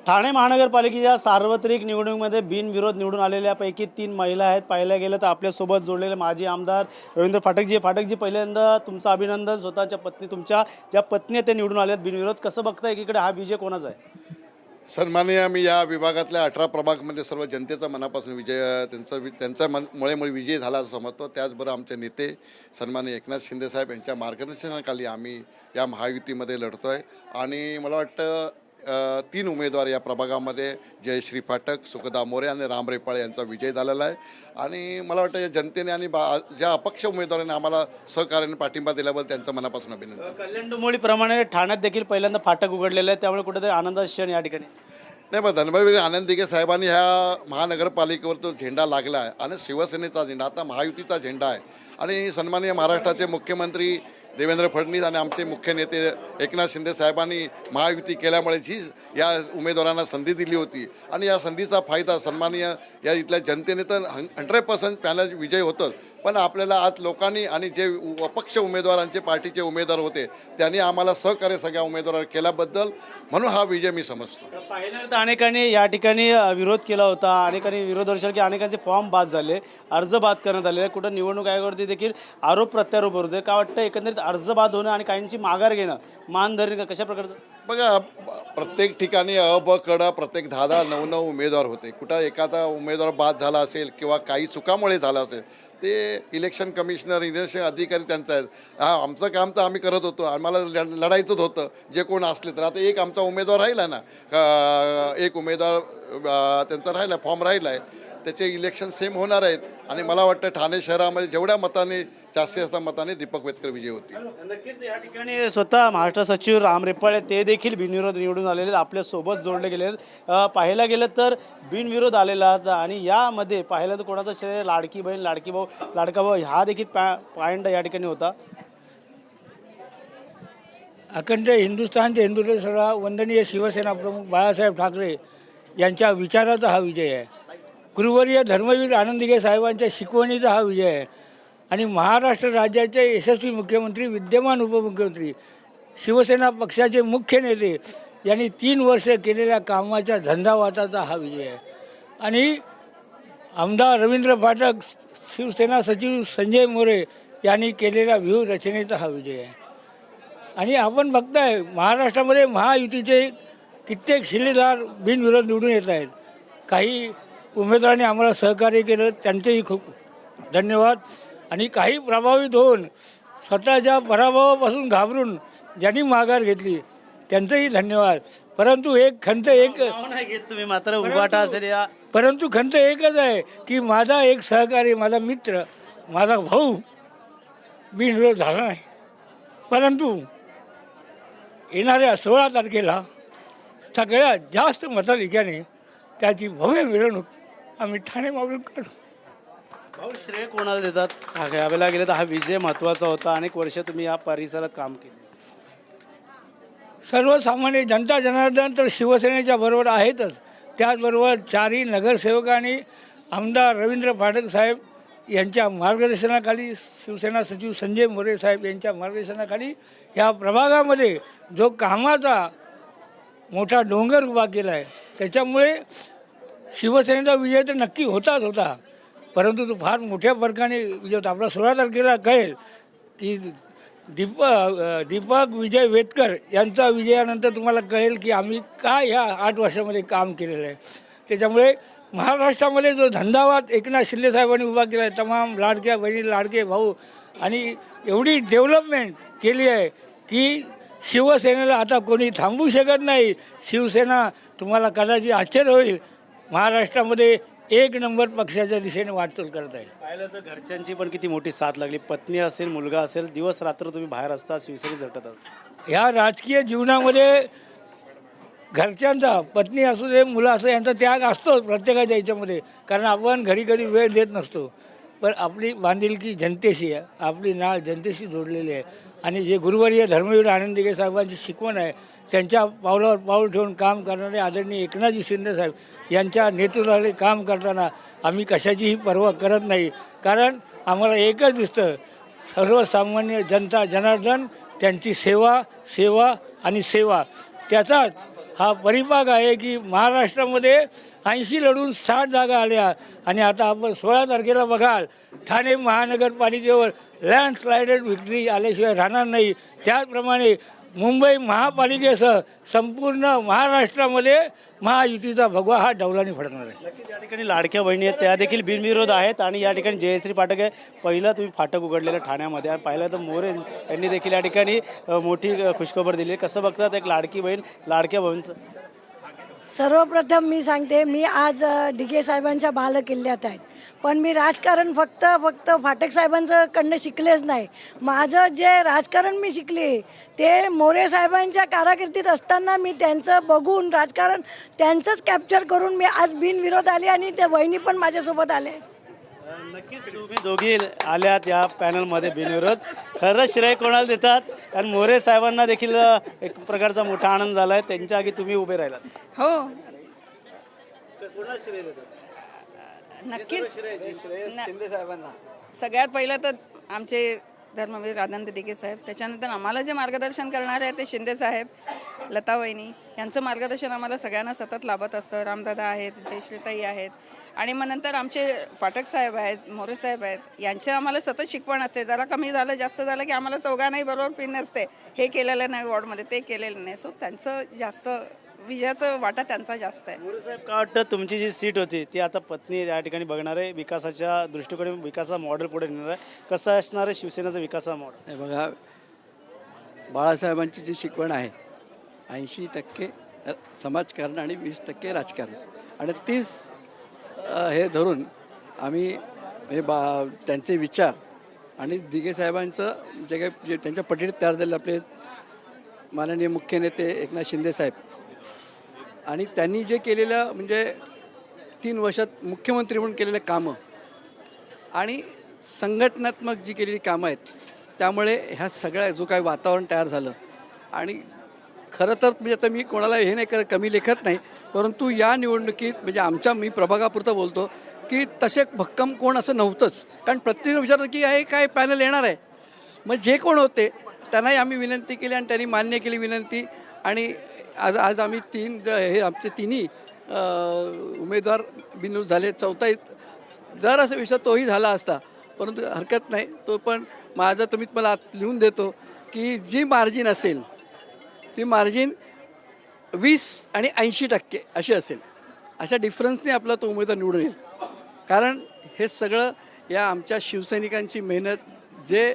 ठाणे महानगरपालिकेच्या सार्वत्रिक निवडणुकीमध्ये बिनविरोध निवडून आलेल्यापैकी 3 महिला आहेत. पाहायला गेलं तर आपल्यासोबत जोडलेले माजी आमदार रवींद्र फाटकजी पहिल्यांदा तुमचं अभिनंदन. स्वतःच्या पत्नी तुमच्या ज्या पत्नी आहेत ते निवडून आल्यात बिनविरोध. कसं बघता एकीकडे हा विजय कोणाचा आहे? सन्माननीय, मी या विभागातल्या 18 प्रभागमध्ये सर्व जनतेचा मनापासून विजय त्यांच्यामुळे विजय झाला असं समजतो. त्याचबरोबर आमचे नेते सन्माननीय एकनाथ शिंदेसाहेब यांच्या मार्गदर्शनाखाली आम्ही या महायुतीमध्ये लढतो आहे. आणि मला वाटतं 3 उमेदवार या प्रभागामध्ये जयश्री फाटक, सुखदा मोरे आणि राम रेपाळे यांचा विजय झालेला आहे. आणि मला वाटतं या जनतेने आणि ज्या अपक्ष उमेदवारांनी आम्हाला सहकार्याने पाठिंबा दिल्याबद्दल त्यांचं मनापासून अभिनंदन. कल्याण डोंबिवलीप्रमाणे ठाण्यात देखील पहिल्यांदा फाटक उघडलेलं आहे, त्यामुळे कुठेतरी आनंदाचा क्षण या ठिकाणी. नाही, मग धनभाई आनंद दिघे साहेबांनी ह्या महानगरपालिकेवर तो झेंडा लागला आहे आणि शिवसेनेचा झेंडा आता महायुतीचा झेंडा आहे. आणि सन्माननीय महाराष्ट्राचे मुख्यमंत्री देवेंद्र फडणवीस आणि आमचे मुख्य नेते एकनाथ शिंदे साहेबांनी महायुती केल्यामुळे जी या उमेदवारांना संधी दिली होती आणि या संधीचा फायदा सन्माननीय या इथल्या जनतेने तर 100% पॅनल विजय होतं. पण आपल्याला आज लोकांनी आणि जे अपक्ष उमेदवारांचे पार्टीचे उमेदवार होते त्यांनी आम्हाला सहकार्य सगळ्या उमेदवारांना केल्याबद्दल म्हणून हा विजय मी समजतो. पाहिलं तर अनेकांनी या ठिकाणी विरोध केला होता. अनेकांनी विरोध दर्शवला की अनेकांचे फॉर्म बाद झाले, अर्ज बाद करण्यात आले. कुठं निवडणूक आयोगावरती देखील आरोप प्रत्यारोप होते. काय वाटतं एकंदरीत अर्ज बाद होणं आणि काहींची माघार घेणं, मानधरण कशा प्रकारचं? बघा, प्रत्येक ठिकाणी ब कड प्रत्येक 10-10, 9-9 उमेदवार होते. कुठं एखादा उमेदवार बाद झाला असेल किंवा काही चुकामुळे झालं असेल ते इलेक्शन कमिशनर, इलेक्शन अधिकारी त्यांचं आहे. आमचं काम तर आम्ही करत होतो, आम्हाला लढायचंच होतं जे कोण असले तर. आता एक आमचा उमेदवार राहिला ना, एक उमेदवार त्यांचा राहिला, फॉर्म राहिला आहे, त्याचे इलेक्शन सेम होणार आहेत. आणि मला वाटतं ठाणे शहरामध्ये जेवढ्या मताने जास्तीत जास्त मताने दीपक वेतकर विजय होतील. नक्कीच या ठिकाणी स्वतः महाराष्ट्र सचिव राम रेपाळे ते देखील बिनविरोध निवडून आलेले आहेत, आपल्यासोबत जोडले गेले आहेत. पाहायला गेलं तर बिनविरोध आलेला आणि यामध्ये पाहिलं तर कोणाचा श्रेय लाडकी बहीण, लाडकी भाऊ, लाडका भाऊ हा देखील पॉईंट या ठिकाणी होता. अखंड हिंदुस्थानचे हिंदू सर्व वंदनीय शिवसेना प्रमुख बाळासाहेब ठाकरे यांच्या विचाराचा हा विजय आहे. गुरुवर्य धर्मवीर आनंद दिघे साहेबांच्या शिकवणीचा हा विजय आहे. आणि महाराष्ट्र राज्याचे यशस्वी मुख्यमंत्री, विद्यमान उपमुख्यमंत्री, शिवसेना पक्षाचे मुख्य नेते यांनी 3 वर्षे केलेल्या कामाच्या झंझावाताचा हा विजय आहे. आणि आमदार रवींद्र फाटक, शिवसेना सचिव संजय मोरे यांनी केलेल्या व्यूहरचनेचा हा विजय आहे. आणि आपण बघताय महाराष्ट्रामध्ये महायुतीचे कित्येक शिलेदार बिनविरोध निवडून येत आहेत. काही उमेदवारांनी आम्हाला सहकार्य केलं, त्यांचेही खूप धन्यवाद. आणि काही प्रभावित होऊन स्वतःच्या पराभवापासून घाबरून ज्यांनी माघार घेतली त्यांचंही धन्यवाद. परंतु खंत तुम्ही मात्र उभाटा असेल या, परंतु खंत एकच आहे की माझा एक सहकारी, माझा मित्र, माझा भाऊ बिनविरोध झाला नाही. परंतु येणाऱ्या 16 तारखेला सगळ्यात जास्त मताधिक्याने त्याची भव्य मिरवणूक आम्ही ठाणे मावळून काढू. भाऊ श्रेय कोणाला देतात? घ्यायला गेलं तर हा विजय महत्त्वाचा होता. अनेक वर्ष तुम्ही या परिसरात काम केले. सर्वसामान्य जनता जनार्दन तर शिवसेनेच्या बरोबर आहेतच, त्याचबरोबर 4ही नगरसेवक आणि आमदार रवींद्र फाटक साहेब यांच्या मार्गदर्शनाखाली, शिवसेना सचिव संजय मोरे साहेब यांच्या मार्गदर्शनाखाली ह्या प्रभागामध्ये जो कामाचा मोठा डोंगर उभा केला आहे त्याच्यामुळे शिवसेनेचा विजय तर नक्की होताच होता. परंतु तो फार मोठ्या फरकाने विजय होता. आपला 16 तारखेला कळेल की दीपक विजय वेतकर यांचा विजयानंतर तुम्हाला कळेल की आम्ही काय ह्या 8 वर्षामध्ये काम केलेलं आहे. त्याच्यामुळे महाराष्ट्रामध्ये जो धंदावाद एकनाथ शिंदे साहेबांनी उभा केला आहे, तमाम लाडक्या बहिणी, लाडके भाऊ, आणि एवढी डेव्हलपमेंट केली आहे की शिवसेनेला आता कोणी थांबवू शकत नाही. शिवसेना, तुम्हाला कदाचित आश्चर्य होईल, महाराष्ट्रामध्ये 1 नंबर पक्षाच्या दिशेने वाटचाल करत आहे. पाहिलं तर घरच्यांची पण किती मोठी साथ लागली. पत्नी असेल, मुलगा असेल, दिवस रात्र तुम्ही बाहेर असता, शिवसेनेत झटतात. ह्या राजकीय जीवनामध्ये घरच्यांचा, पत्नी असू दे, मुलं असू, यांचा त्याग असतो प्रत्येकाच्या ह्याच्यामध्ये, कारण आपण घरी कधी वेळ देत नसतो. पण आपली बांधिलकी जनतेशी आहे, आपली नाळ जनतेशी जोडलेली आहे. आणि जे गुरुवर्य धर्मवीर आनंद दिघे साहेबांची शिकवण आहे, त्यांच्या पावलावर पाऊल ठेवून काम करणारे आदरणीय एकनाथजी शिंदे साहेब यांच्या नेतृत्वाखाली काम करताना आम्ही कशाचीही पर्वा करत नाही. कारण आम्हाला एकच दिसतं, सर्वसामान्य जनता जनार्दन त्यांची सेवा, सेवा आणि सेवा, त्याचाच हा परिपाक आहे की महाराष्ट्रामध्ये 80 लढून 60 जागा आल्या आणि आता आपण 16 तारखेला बघाल ठाणे महानगरपालिकेवर लँडस्लाइडेड विक्ट्री आल्याशिवाय राहणार नाही. त्याचप्रमाणे मुंबई महापालिकेसह संपूर्ण महाराष्ट्रामध्ये महायुतीचा भगवा हा डौलाने फडकणार आहे. नक्कीच या ठिकाणी लाडक्या बहिणी आहेत त्या देखील बिनविरोध आहेत आणि या ठिकाणी जयश्री फाटक आहे. पहिलं तुम्ही फाटक उघडलेलं ठाण्यामध्ये आणि पाहिलं तर मोरे यांनी देखील या ठिकाणी मोठी खुशखबर दिली आहे. कसं बघतात एक लाडकी बहीण लाडक्या बहिणीचं? सर्वप्रथम मी सांगते, मी आज डिगे साहेबांच्या बालेकिल्ल्यात आहेत, पण मी राजकारण फक्त फाटक साहेबांकडनं शिकलेच नाही. माझं जे राजकारण मी शिकले ते मोरे साहेबांच्या कारकिर्दीत असताना मी त्यांचं बघून राजकारण त्यांचंच कॅप्चर करून मी आज बिनविरोध आले आणि त्या वहिनी पण माझ्यासोबत आले. नक्कीच तुम्ही दोघी आल्यात या पॅनलमध्ये बिनविरोध. खरं श्रेय कोणाला देतात? कारण मोरे साहेबांना देखील एक प्रकारचा मोठा आनंद झाला आहे, त्यांच्या आगी तुम्ही उभे राहिलात. हो कोणाला श्रेय देतात? नक्कीच सगळ्यात पहिलं तर आमचे धर्मवीर आनंद दिघे साहेब, त्याच्यानंतर आम्हाला जे मार्गदर्शन करणारे आहेत ते शिंदे साहेब, लता वहिनी यांचं मार्गदर्शन आम्हाला सगळ्यांना सतत लाभत असतं. रामदादा आहेत, जयश्रीताई आहेत आणि मग नंतर आमचे फाटक साहेब आहेत, मोरे साहेब आहेत, यांचे आम्हाला सतत शिकवण असते. जरा कमी झालं जास्त झालं की आम्हाला चौघांनाही बरोबर पिन असते, हे केलेलं नाही वॉर्डमध्ये, ते केलेलं नाही. सो त्यांचं जास्त विजयाचं वाटा त्यांचा जास्त आहे. मोरे साहेब, काय वाटतं तुमची जी सीट होती ती आता पत्नी या ठिकाणी बघणार आहे, विकासाच्या दृष्टीकोने विकासाचा मॉडेल पुढे नेणार आहे, कसं असणार आहे शिवसेनेचं विकासाचा मॉडेल? हे बघा, बाळासाहेबांची जी शिकवण आहे 80% समाजकारण आणि 20% राजकारण आणि 30 हे धरून आम्ही म्हणजे त्यांचे विचार आणि दिघे साहेबांचं जे काही जे त्यांच्या पटीत तयार झालेले आपले माननीय मुख्य नेते एकनाथ शिंदे साहेब आणि त्यांनी जे केलेलं म्हणजे 3 वर्षात मुख्यमंत्री म्हणून केलेले कामं आणि संघटनात्मक जी केलेली कामं आहेत त्यामुळे ह्या सगळ्या जो काही वातावरण तयार झालं आणि खरं तर म्हणजे आता मी कोणाला हे नाही कमी लेखत नाही, परंतु या निवडणुकीत म्हणजे मी प्रभागापुरतं बोलतो की तसे भक्कम कोण असं नव्हतंच. कारण प्रत्येक विचारतं की हे काय पॅनल येणार आहे, मग जे कोण होते त्यांनाही आम्ही विनंती केली आणि त्यांनी मान्य केली विनंती आणि आज आम्ही हे आमचे तिन्ही उमेदवार बिनविरोध झाले. चौथाही जर असं विषय तोही झाला असता, परंतु हरकत नाही, तो पण माझं तुम्ही मला लिहून देतो की जी मार्जिन असेल ती मार्जिन 20 आणि 80% अशी असेल. अशा डिफरन्सने आपला तो उमेदवार निवडून येईल. कारण हे सगळं या आमच्या शिवसैनिकांची मेहनत, जे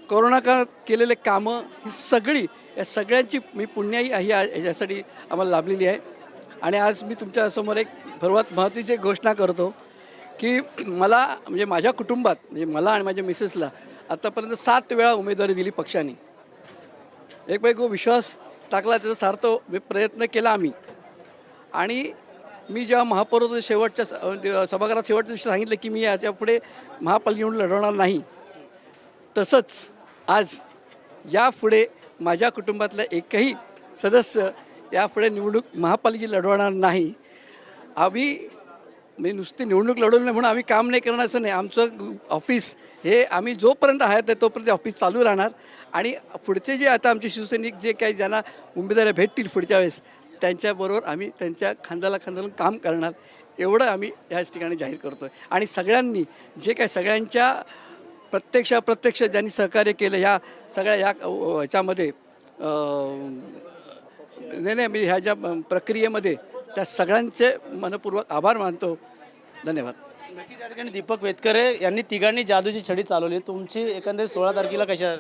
कोरोना काळात केलेले कामं, ही सगळी या सगळ्यांची मी पुण्याही ही याच्यासाठी आम्हाला लाभलेली आहे. आणि आज मी तुमच्यासमोर एक सर्वात महत्त्वाची घोषणा करतो की मला म्हणजे माझ्या कुटुंबात म्हणजे मला आणि माझ्या मिसेसला आतापर्यंत 7 वेळा उमेदवारी दिली पक्षाने. एकमेक विश्वास टाकला, त्याचा सार्थ प्रयत्न केला आम्ही. आणि मी जेव्हा महापौर शेवटच्या सभागृहात शेवटच्या दिवशी सांगितलं की मी याच्यापुढे महापालिका निवडून लढवणार नाही, तसंच आज यापुढे माझ्या कुटुंबातला एकही सदस्य यापुढे निवडणूक महापालिका लढवणार नाही. आम्ही मी नुसती निवडणूक लढवली नाही म्हणून आम्ही काम नाही करणार असं नाही. आमचं ऑफिस हे आम्ही जोपर्यंत आहेत तोपर्यंत ऑफिस चालू राहणार आणि पुढचे जे आता आमचे शिवसैनिक जे काही ज्यांना उमेदवारी भेटतील पुढच्या वेळेस त्यांच्याबरोबर आम्ही त्यांच्या खांद्याला खांद्याला काम करणार, एवढं आम्ही याच ठिकाणी जाहीर करतो आहे. आणि सगळ्यांनी जे काही सगळ्यांच्या प्रत्यक्ष ज्यांनी सहकार्य केलं ह्या सगळ्या ह्याच्यामध्ये नाही मी ह्या ज्या प्रक्रियेमध्ये त्या सगळ्यांचे मनपूर्वक आभार मानतो. धन्यवाद. नक्कीच या ठिकाणी दीपक वेतकरे यांनी तिघांनी जादूची छडी चालवली. तुमची एकंदरीत 16 तारखेला कशा?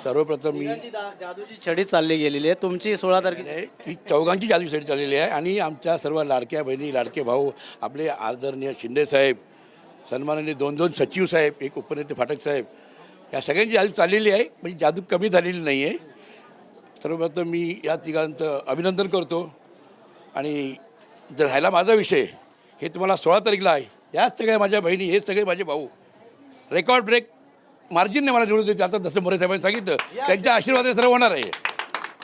सर्वप्रथम मी जादूची छडी चालली गेलेली आहे, तुमची 16 तारखेला ही चौघांची जादू छडी चाललेली आहे आणि आमच्या सर्व लाडक्या बहिणी लाडके भाऊ आपले आदरणीय शिंदे साहेब, सन्माननीय 2 सचिव साहेब, एक उपनेते फाटक साहेब, या सगळ्यांची जादू चाललेली आहे. म्हणजे जादू कमी झालेली नाही आहे. सर्वप्रथम मी या तिघांचं अभिनंदन करतो. आणि जर राहिला माझा विषय, हे तुम्हाला 16 तारखेला आहे. याच सगळ्या माझ्या बहिणी, हे सगळे माझे भाऊ रेकॉर्ड ब्रेक मार्जिनने मला निवडून देते. आता जसं मोरे साहेबांनी सांगितलं त्यांच्या आशीर्वादाने सर्व होणार आहे.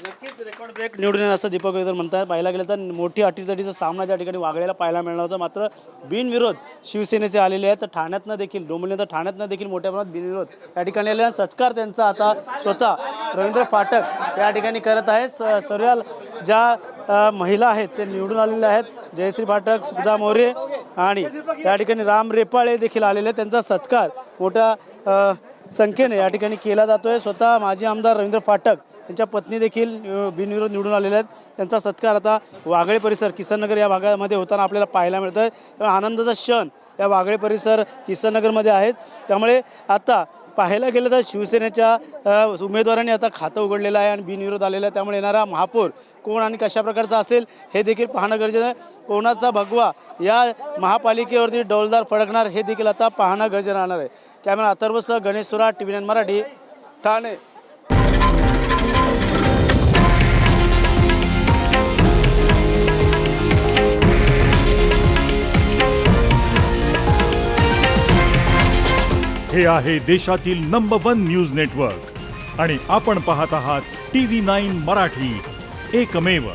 नक्कीच रेकॉर्ड ब्रेक निवडून येईल असं दीपक वैद्य म्हणतात. पाहायला गेलं तर मोठी अटीतटीचा सामना ज्या ठिकाणी वागळ्याला पाहायला मिळणार होता, मात्र बिनविरोध शिवसेनेचे आलेले आहेत. तर ठाण्यातनं देखील डोंबिवलीनंतर ठाण्यातनं देखील मोठ्या प्रमाणात बिनविरोध या ठिकाणी आलेला आहे. सत्कार त्यांचा आता स्वतः रवींद्र फाटक या ठिकाणी करत आहेत. सर्व ज्या महिला आहेत ते निवडून आलेल्या आहेत. जयश्री फाटक, सुधा मोरे आणि या ठिकाणी राम रेपाळे देखील आलेले आहेत. त्यांचा सत्कार मोठ्या संख्येने या ठिकाणी केला जातोय. स्वतः माजी आमदार रवींद्र फाटक त्यांच्या पत्नी देखील बिनविरोध निवडून आलेल्या आहेत. त्यांचा सत्कार आता वागळे परिसर किसननगर या भागामध्ये होताना आपल्याला पाहायला मिळत आहे. त्यामुळे आनंदाचा क्षण या वागळे परिसर किसननगरमध्ये आहेत. त्यामुळे आता पाहायला गेलं तर शिवसेनेच्या उमेदवारांनी आता खातं उघडलेलं आहे आणि बिनविरोध आलेला आहे. त्यामुळे येणारा महापौर कोण आणि कशा प्रकारचा असेल हे देखील पाहणं गरजेचं आहे. कोणाचा भगवा या महापालिकेवरती डौलदार फडकणार हे देखील आता पाहणं गरजेचं राहणार आहे. कॅमेरा अथर्वसह गणेश सुराट, TV9 मराठी, ठाणे. हे आहे देशातील नंबर 1 न्यूज नेटवर्क आणि आपण पाहत आहात TV9 मराठी, एकमेव.